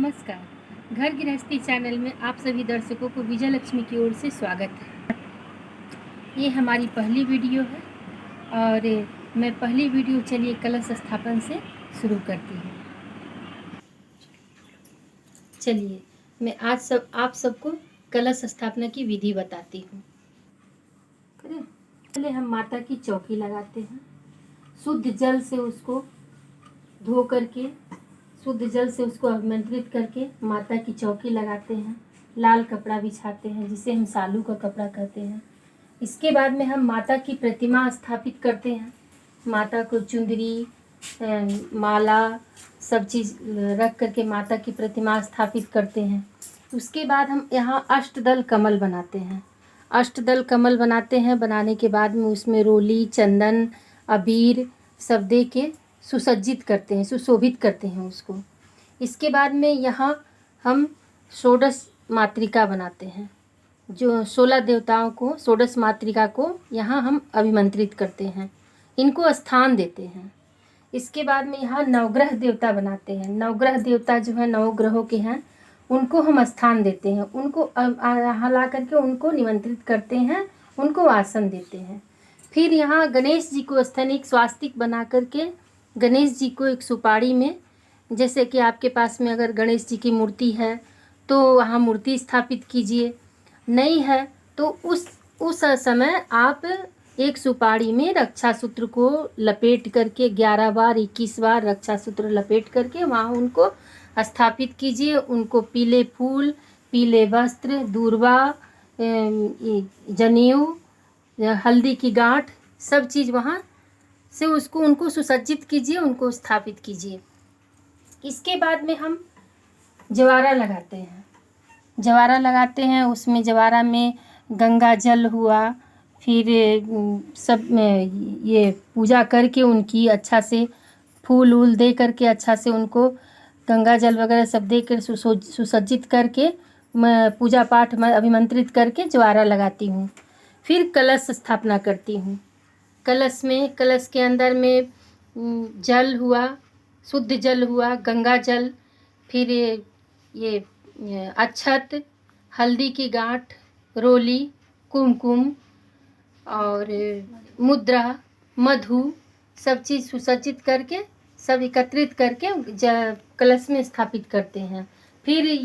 नमस्कार। घर गृहस्थी चैनल में आप सभी दर्शकों को विजय लक्ष्मी की ओर से स्वागत है। ये हमारी पहली वीडियो है और मैं पहली वीडियो चलिए कलश स्थापन से शुरू करती हूँ। चलिए मैं आज आप सबको कलश स्थापना की विधि बताती हूँ। पहले हम माता की चौकी लगाते हैं। शुद्ध जल से उसको धो करके शुद्ध जल से उसको अभिमंत्रित करके माता की चौकी लगाते हैं। लाल कपड़ा बिछाते हैं जिसे हम सालू का कपड़ा कहते हैं। इसके बाद में हम माता की प्रतिमा स्थापित करते हैं। माता को चुंदरी माला सब चीज़ रख करके माता की प्रतिमा स्थापित करते हैं। उसके बाद हम यहाँ अष्टदल कमल बनाते हैं। अष्टदल कमल बनाते हैं। बनाने के बाद में उसमें रोली चंदन अबीर सब दे के सुसज्जित करते हैं, सुशोभित करते हैं उसको। इसके बाद में यहाँ हम षोडश मातृका बनाते हैं। जो 16 देवताओं को षोडश मातृका को यहाँ हम अभिमंत्रित करते हैं, इनको स्थान देते हैं। इसके बाद में यहाँ नवग्रह देवता बनाते हैं। नवग्रह देवता जो है 9 ग्रहों के हैं, उनको हम स्थान देते हैं। उनको यहाँ ला करके उनको निमंत्रित करते हैं, उनको आसन देते हैं। फिर यहाँ गणेश जी को स्थानिक स्वास्तिक बना करके गणेश जी को एक सुपारी में, जैसे कि आपके पास में अगर गणेश जी की मूर्ति है तो वहाँ मूर्ति स्थापित कीजिए, नहीं है तो उस समय आप एक सुपारी में रक्षा सूत्र को लपेट करके 11 बार 21 बार रक्षा सूत्र लपेट करके वहाँ उनको स्थापित कीजिए। उनको पीले फूल, पीले वस्त्र, दूर्वा, जनेऊ, हल्दी की गांठ सब चीज़ वहाँ से उनको सुसज्जित कीजिए, उनको स्थापित कीजिए। इसके बाद में हम जवारा लगाते हैं। जवारा लगाते हैं, उसमें जवारा में गंगा जल हुआ, फिर सब में ये पूजा करके उनकी अच्छा से फूल वूल दे करके अच्छा से उनको गंगा जल वगैरह सब दे कर सुसज्जित करके मैं पूजा पाठ में अभिमंत्रित करके जवारा लगाती हूँ। फिर कलश स्थापना करती हूँ। कलश के अंदर में जल हुआ, शुद्ध जल हुआ, गंगा जल, फिर ये अक्षत, हल्दी की गांठ, रोली, कुमकुम और मुद्रा, मधु सब चीज़ सुसज्जित करके सब एकत्रित करके कलश में स्थापित करते हैं। फिर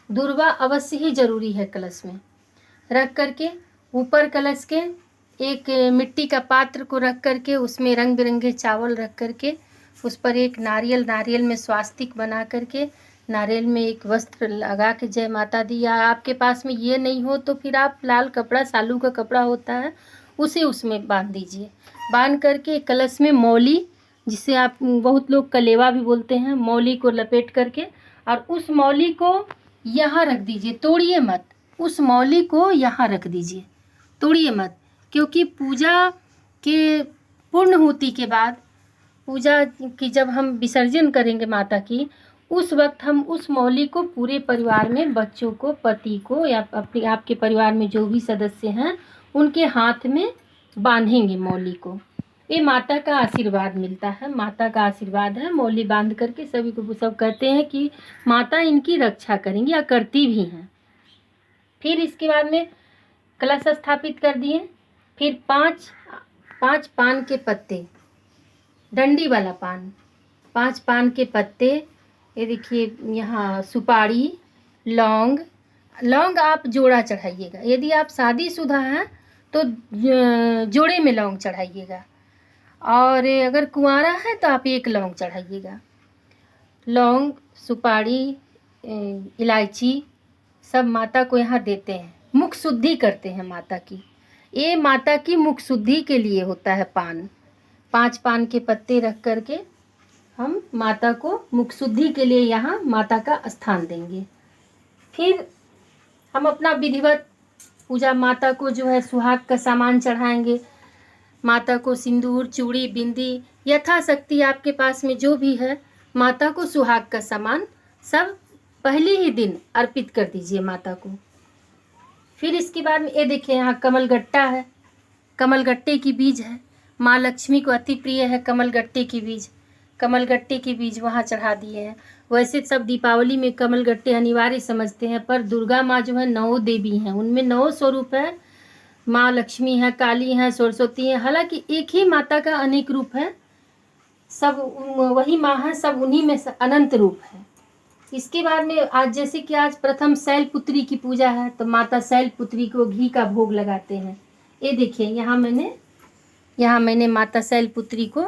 दूर्वा अवश्य ही ज़रूरी है कलश में रख करके। ऊपर कलश के एक मिट्टी का पात्र को रख करके उसमें रंग बिरंगे चावल रख करके उस पर एक नारियल में स्वास्तिक बना करके नारियल में एक वस्त्र लगा के जय माता दी। या आपके पास में ये नहीं हो तो फिर आप लाल कपड़ा, सालू का कपड़ा होता है, उसे उसमें बांध दीजिए। बांध करके कलश में मौली, जिसे आप बहुत लोग कलेवा भी बोलते हैं, मौली को लपेट करके और उस मौली को यहाँ रख दीजिए, तोड़िए मत। उस मौली को यहाँ रख दीजिए, तोड़िए मत, क्योंकि पूजा के पूर्णहुति के बाद पूजा की जब हम विसर्जन करेंगे माता की, उस वक्त हम उस मौली को पूरे परिवार में बच्चों को, पति को या आपके परिवार में जो भी सदस्य हैं उनके हाथ में बांधेंगे मौली को। ये माता का आशीर्वाद मिलता है, माता का आशीर्वाद है। मौली बांध करके सभी को सब कहते हैं कि माता इनकी रक्षा करेंगी या करती भी हैं। फिर इसके बाद में कलश स्थापित कर दिए। फिर पाँच पान के पत्ते, डंडी वाला पान, 5 पान के पत्ते, ये देखिए यहाँ सुपारी, लौंग आप जोड़ा चढ़ाइएगा। यदि आप शादीशुदा हैं तो जोड़े में लौंग चढ़ाइएगा, और अगर कुंवारा है तो आप 1 लौंग चढ़ाइएगा। लौंग, सुपारी, इलायची सब माता को यहाँ देते हैं। मुख शुद्धि करते हैं माता की। ये माता की मुख शुद्धि के लिए होता है पान। 5 पान के पत्ते रख करके हम माता को मुख शुद्धि के लिए यहाँ माता का स्थान देंगे। फिर हम अपना विधिवत पूजा, माता को जो है सुहाग का सामान चढ़ाएंगे। माता को सिंदूर, चूड़ी, बिंदी यथाशक्ति आपके पास में जो भी है, माता को सुहाग का सामान सब पहले ही दिन अर्पित कर दीजिए माता को। फिर इसके बाद में ये देखिए यहाँ कमलगट्टा है, कमलगट्टे की बीज है। माँ लक्ष्मी को अति प्रिय है कमलगट्टे की बीज। कमलगट्टे के बीज वहाँ चढ़ा दिए हैं। वैसे सब दीपावली में कमल गट्टे अनिवार्य समझते हैं, पर दुर्गा माँ जो है 9 देवी हैं, उनमें 9 स्वरूप है। माँ लक्ष्मी है, काली है, सरस्वती है। हालांकि एक ही माता का अनेक रूप है, सब वही माँ है, सब उन्हीं में अनंत रूप है। इसके बाद में आज जैसे कि आज प्रथम शैलपुत्री की पूजा है, तो माता शैलपुत्री को घी का भोग लगाते हैं। ये देखिए यहाँ मैंने माता शैलपुत्री को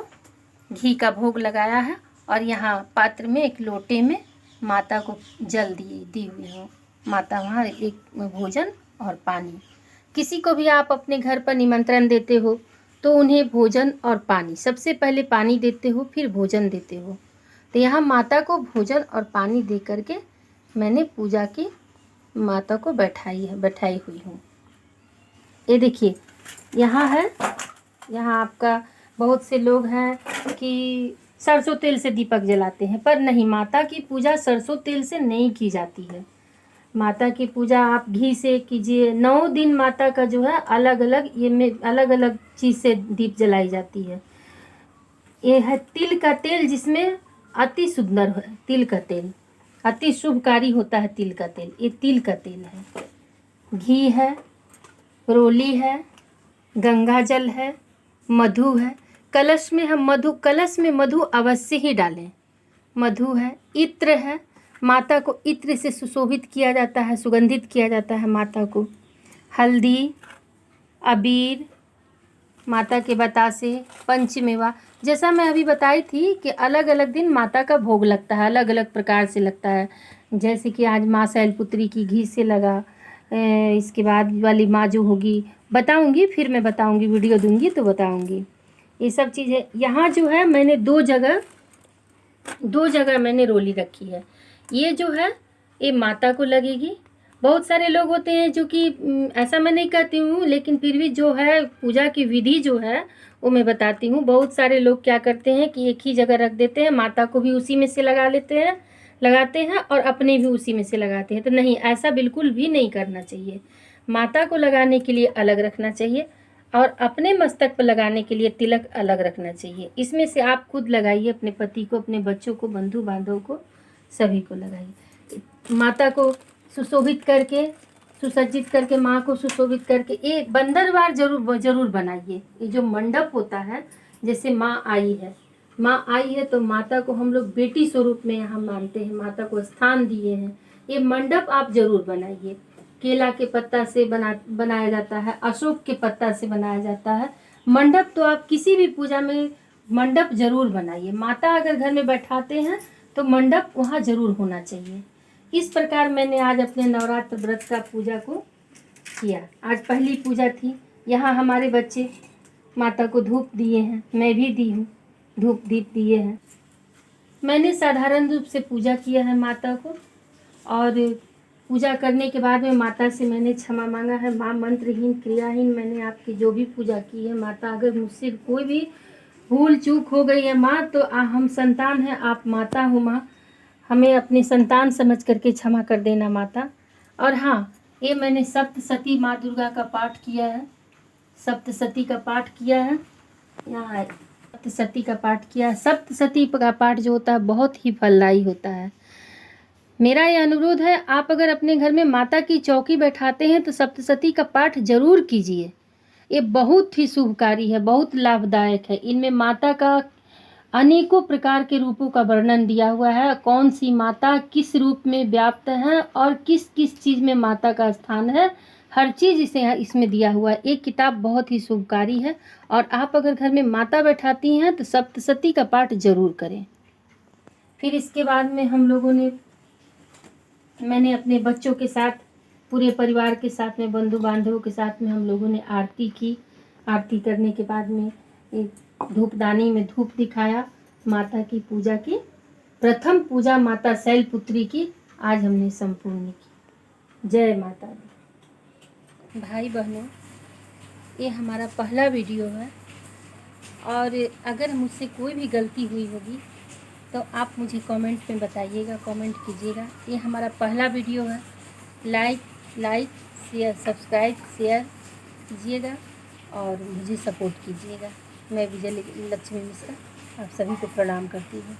घी का भोग लगाया है, और यहाँ पात्र में एक लोटे में माता को जल दी हुई हूँ। माता वहाँ एक भोजन और पानी। किसी को भी आप अपने घर पर निमंत्रण देते हो तो उन्हें भोजन और पानी, सबसे पहले पानी देते हो, फिर भोजन देते हो। तो यहाँ माता को भोजन और पानी दे करके मैंने पूजा की माता को बैठाई हुई हूँ। ये देखिए यहाँ है, यहाँ आपका बहुत से लोग हैं कि सरसों तेल से दीपक जलाते हैं, पर नहीं, माता की पूजा सरसों तेल से नहीं की जाती है। माता की पूजा आप घी से कीजिए। 9 दिन माता का जो है अलग अलग चीज़ से दीप जलाई जाती है। ये है तिल का तेल, जिसमें अति सुंदर है। तिल का तेल अति शुभकारी होता है। तिल का तेल, ये तिल का तेल है। घी है, रोली है, गंगा जल है, मधु है। कलश में मधु अवश्य ही डालें। मधु है, इत्र है, माता को इत्र से सुशोभित किया जाता है, सुगंधित किया जाता है माता को। हल्दी, अबीर, माता के बतासे, पंचमेवा। जैसा मैं अभी बताई थी कि अलग अलग दिन माता का भोग लगता है, अलग अलग प्रकार से लगता है। जैसे कि आज माँ शैलपुत्री की घी से लगा, इसके बाद वाली माँ जो होगी बताऊंगी, फिर मैं बताऊंगी, वीडियो दूंगी तो बताऊंगी। ये सब चीज़ें यहाँ जो है मैंने दो जगह मैंने रोली रखी है। ये जो है ये माता को लगेगी। बहुत सारे लोग होते हैं जो कि ऐसा मैं नहीं कहती हूँ, लेकिन फिर भी जो है पूजा की विधि जो है वो मैं बताती हूँ। बहुत सारे लोग क्या करते हैं कि एक ही जगह रख देते हैं, माता को भी उसी में से लगाते हैं और अपने भी उसी में से लगाते हैं। तो नहीं, ऐसा बिल्कुल भी नहीं करना चाहिए। माता को लगाने के लिए अलग रखना चाहिए और अपने मस्तक पर लगाने के लिए तिलक अलग रखना चाहिए। इसमें से आप खुद लगाइए, अपने पति को, अपने बच्चों को, बंधु बांधव को, सभी को लगाइए। माता को सुशोभित करके, सुसज्जित करके, माँ को सुशोभित करके ये बंदरवार जरूर बनाइए। ये जो मंडप होता है, जैसे माँ आई है तो माता को हम लोग बेटी स्वरूप में यहाँ मानते हैं, माता को स्थान दिए हैं। ये मंडप आप जरूर बनाइए। केला के पत्ता से बनाया जाता है, अशोक के पत्ता से बनाया जाता है मंडप। तो आप किसी भी पूजा में मंडप जरूर बनाइए। माता अगर घर में बैठाते हैं तो मंडप वहाँ जरूर होना चाहिए। इस प्रकार मैंने आज अपने नवरात्र व्रत का पूजा को किया। आज पहली पूजा थी। यहाँ हमारे बच्चे माता को धूप दिए हैं, मैं भी दी हूँ, धूप दीप दिए हैं। मैंने साधारण रूप से पूजा किया है माता को, और पूजा करने के बाद में माता से मैंने क्षमा मांगा है। माँ, मंत्रहीन क्रियाहीन मैंने आपकी जो भी पूजा की है माता, अगर मुझसे कोई भी भूल चूक हो गई है माँ, तो हम संतान हैं, आप माता हो माँ, हमें अपनी संतान समझ करके क्षमा कर देना माता। और हाँ, ये मैंने सप्तशती माँ दुर्गा का पाठ किया है, सप्तशती का पाठ किया है। यहाँ सप्तशती का पाठ किया है। सप्तशती का पाठ जो होता है बहुत ही फलदायी होता है। मेरा ये अनुरोध है, आप अगर अपने घर में माता की चौकी बैठाते हैं तो सप्तशती का पाठ जरूर कीजिए। ये बहुत ही शुभकारी है, बहुत लाभदायक है। इनमें माता का अनेकों प्रकार के रूपों का वर्णन दिया हुआ है। कौन सी माता किस रूप में व्याप्त है और किस किस चीज़ में माता का स्थान है, हर चीज़ इसमें दिया हुआ है। एक किताब बहुत ही शुभकारी है, और आप अगर घर में माता बैठाती हैं तो सप्तशती का पाठ जरूर करें। फिर इसके बाद में मैंने अपने बच्चों के साथ, पूरे परिवार के साथ में, बंधु बांधवों के साथ में हम लोगों ने आरती की। आरती करने के बाद में एक धूपदानी में धूप दिखाया, माता की पूजा की। प्रथम पूजा माता शैलपुत्री की आज हमने संपूर्ण की। जय माता दी। भाई बहनों, ये हमारा पहला वीडियो है, और अगर मुझसे कोई भी गलती हुई होगी तो आप मुझे कमेंट में बताइएगा, कमेंट कीजिएगा। ये हमारा पहला वीडियो है। लाइक शेयर, सब्सक्राइब, शेयर कीजिएगा और मुझे सपोर्ट कीजिएगा। मैं विजय लक्ष्मी मिश्रा आप सभी को प्रणाम करती हूँ।